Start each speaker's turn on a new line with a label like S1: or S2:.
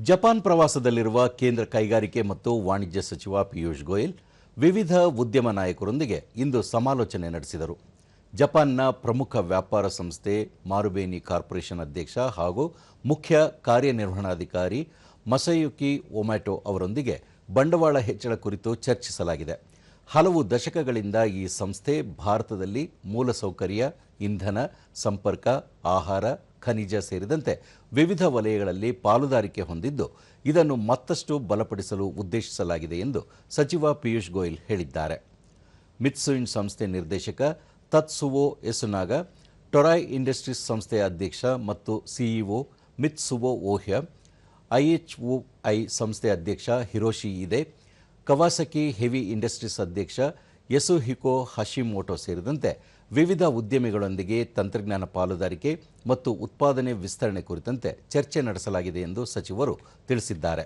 S1: Japan ಪ್ರವಾಸದಲ್ಲಿರುವ ಕೇಂದ್ರ ಕೈಗಾರಿಕೆ ಮತ್ತು ವಾಣಿಜ್ಯ ಸಚಿವ ಪಿಯೂಷ್ ಗೋಯಲ್ ವಿವಿಧ ಉದ್ಯಮ ನಾಯಕರೊಂದಿಗೆ ಇಂದು ಸಮಾಲೋಚನೆ ನಡೆಸಿದರು. ಜಪಾನ್ನ ಪ್ರಮುಖ ವ್ಯಾಪಾರ ಸಂಸ್ಥೆ ಮಾರುಬೇನಿ ಕಾರ್ಪೊರೇಷನ್ ಅಧ್ಯಕ್ಷ ಹಾಗೂ ಮುಖ್ಯ ಕಾರ್ಯನಿರ್ವಹಣಾಧಿಕಾರಿ ಮಸಯುಕಿ ಒಮೊಟೊ ಅವರೊಂದಿಗೆ ಬಂಡವಾಳ ಹೆಚ್ಚಳ ಕುರಿತು ಚರ್ಚಿಸಲಾಗಿದೆ. ಹಲವು ದಶಕಗಳಿಂದ ಈ ಸಂಸ್ಥೆ ಭಾರತದಲ್ಲಿ ಮೂಲಸೌಕರ್ಯ, ಇಂಧನ, ಸಂಪರ್ಕ, ಆಹಾರ, ಖನಿಜ ಸೇರಿದಂತೆ ವಿವಿಧ ವಲಯಗಳಲ್ಲಿ ಪಾಲುದಾರಿಕೆ ಹೊಂದಿದ್ದು, ಇದನ್ನು ಮತ್ತಷ್ಟು ಬಲಪಡಿಸಲು ಉದ್ದೇಶಿಸಲಾಗಿದೆ ಎಂದು ಸಚಿವ ಪಿಯೂಷ್ ಗೋಯಲ್ ಹೇಳಿದ್ದಾರೆ. ಮಿತ್ಸುಯಿನ್ ಸಂಸ್ಥೆ ನಿರ್ದೇಶಕ ತತ್ಸುವೋ ಯಸುನಾಗ, ಟೊರಾಯ್ ಇಂಡಸ್ಟ್ರೀಸ್ ಸಂಸ್ಥೆಯ ಅಧ್ಯಕ್ಷ ಮತ್ತು ಸಿಇಒ ಮಿತ್ಸುವೋ ಓಹ್ಯ, ಐಎಚ್ಒಐ ಸಂಸ್ಥೆಯ ಅಧ್ಯಕ್ಷ ಹಿರೋಶಿ ಇದೆ, ಕವಾಸಕಿ ಹೆವಿ ಇಂಡಸ್ಟ್ರೀಸ್ ಅಧ್ಯಕ್ಷ ಯಸುಹಿಕೋ ಹಶಿಮೋಟೊ ಸೇರಿದಂತೆ ವಿವಿಧ ಉದ್ಯಮಿಗಳೊಂದಿಗೆ ತಂತ್ರಜ್ಞಾನ ಪಾಲುದಾರಿಕೆ ಮತ್ತು ಉತ್ಪಾದನೆ ವಿಸ್ತರಣೆ ಕುರಿತಂತೆ ಚರ್ಚೆ ನಡೆಸಲಾಗಿದೆ ಎಂದು ಸಚಿವರು ತಿಳಿಸಿದ್ದಾರೆ.